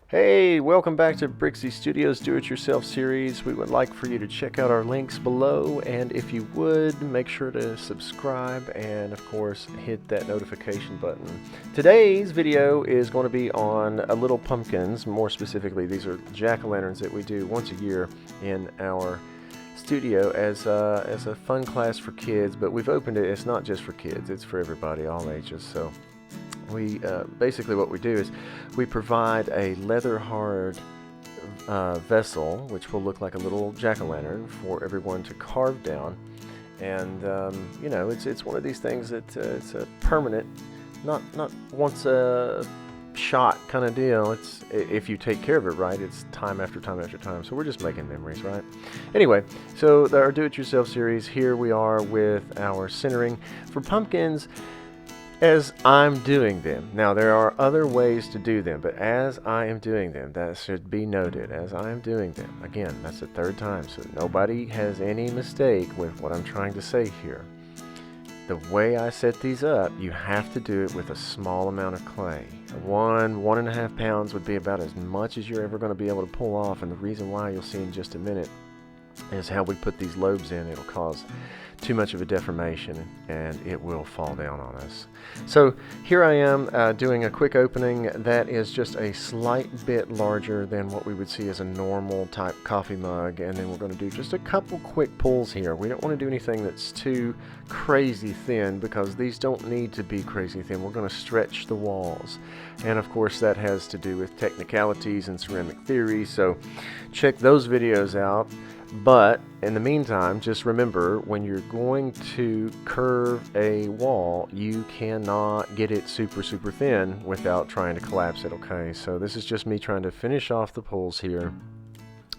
Hey, welcome back to Brixie Studios Do-It-Yourself series. We would like for you to check out our links below, and if you would, make sure to subscribe and, of course, hit that notification button. Today's video is going to be on little pumpkins. More specifically, these are jack-o'-lanterns that we do once a year in our studio as a fun class for kids, but we've opened it. It's not just for kids, it's for everybody, all ages. So we basically what we do is we provide a leather hard vessel, which will look like a little jack-o'-lantern for everyone to carve down. And you know, it's one of these things that it's a permanent, not once a shot kind of deal. It's, if you take care of it right, it's time after time after time. So we're just making memories, right? Anyway, so our do-it-yourself series, here we are with our centering for pumpkins as I'm doing them. Now, there are other ways to do them, but as I am doing them, that should be noted. As I am doing them, again, that's the third time, so nobody has any mistake with what I'm trying to say here. The way I set these up, you have to do it with a small amount of clay. 1.5 pounds would be about as much as you're ever going to be able to pull off, and the reason why you'll see in just a minute is how we put these lobes in. It'll cause too much of a deformation and it will fall down on us. So here I am doing a quick opening that is just a slight bit larger than what we would see as a normal type coffee mug, and then we're going to do just a couple quick pulls here. We don't want to do anything that's too crazy thin because these don't need to be crazy thin. We're going to stretch the walls, and of course that has to do with technicalities and ceramic theory, so check those videos out. But in the meantime, just remember, when you're going to curve a wall, you cannot get it super thin without trying to collapse it, okay? So this is just me trying to finish off the pulls here.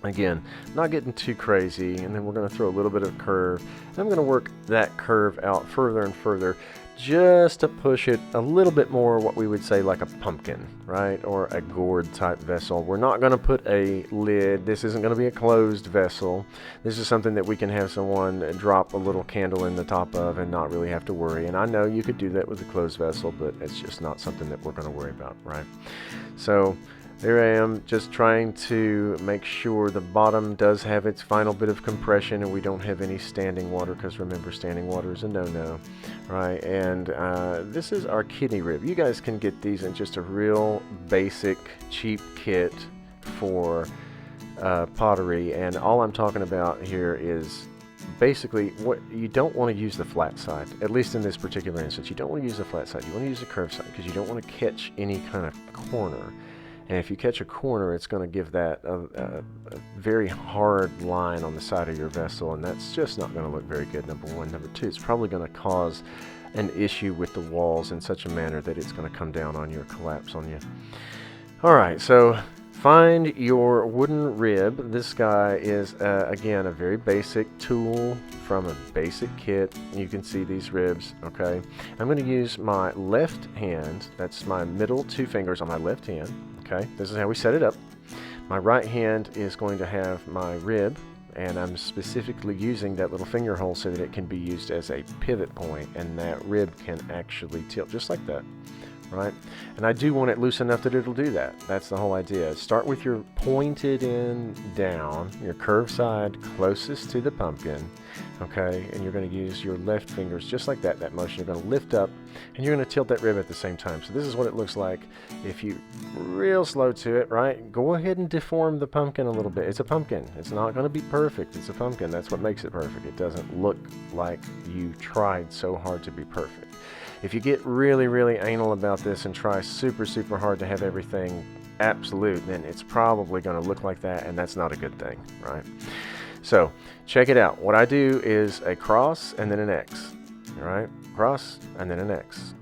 Again, not getting too crazy, and then we're going to throw a little bit of curve. And I'm going to work that curve out further and further just to push it a little bit more what we would say like a pumpkin, right? Or a gourd type vessel. We're not going to put a lid. This isn't going to be a closed vessel. This is something that we can have someone drop a little candle in the top of and not really have to worry. And I know you could do that with a closed vessel, but it's just not something that we're going to worry about, right? So there I am, just trying to make sure the bottom does have its final bit of compression and we don't have any standing water, because remember, standing water is a no-no, right? And this is our kidney rib. You guys can get these in just a real basic, cheap kit for pottery, and all I'm talking about here is basically what you don't want to use the flat side, at least in this particular instance. You don't want to use the flat side. You want to use the curved side because you don't want to catch any kind of corner. And if you catch a corner, it's going to give that a very hard line on the side of your vessel, and that's just not going to look very good, number one. Number two, it's probably going to cause an issue with the walls in such a manner that it's going to come down on you or collapse on you. All right, so find your wooden rib. This guy is, again, a very basic tool from a basic kit. You can see these ribs, okay? I'm going to use my left hand. That's my middle two fingers on my left hand. Okay, this is how we set it up. My right hand is going to have my rib, and I'm specifically using that little finger hole so that it can be used as a pivot point, and that rib can actually tilt just like that, right? And I do want it loose enough that it'll do that. That's the whole idea. Start with your pointed end down, your curved side closest to the pumpkin, okay? And you're going to use your left fingers just like that, that motion. You're going to lift up, and you're going to tilt that rib at the same time. So this is what it looks like if you real slow to it, right? Go ahead and deform the pumpkin a little bit. It's a pumpkin. It's not going to be perfect. It's a pumpkin. That's what makes it perfect. It doesn't look like you tried so hard to be perfect. If you get really anal about this and try super hard to have everything absolute, then it's probably going to look like that, and that's not a good thing, right? So check it out. What I do is a cross and then an X, all right? Cross and then an X.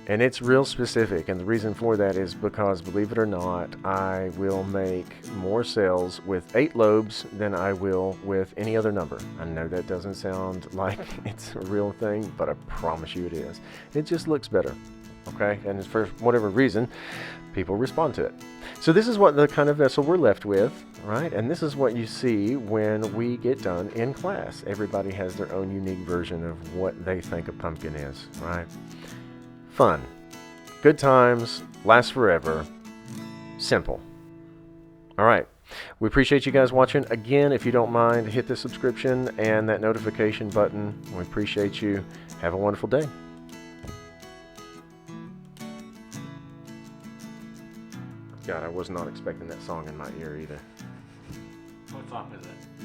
And it's real specific, and the reason for that is because, believe it or not, I will make more cells with 8 lobes than I will with any other number. I know that doesn't sound like it's a real thing, but I promise you it is. It just looks better, okay? And for whatever reason, people respond to it. So this is what the kind of vessel we're left with, right? And this is what you see when we get done in class. Everybody has their own unique version of what they think a pumpkin is, right? Fun, good times, lasts forever, simple. All right. We appreciate you guys watching. Again, if you don't mind, hit the subscription and that notification button. We appreciate you. Have a wonderful day. God, I was not expecting that song in my ear either. What song is it?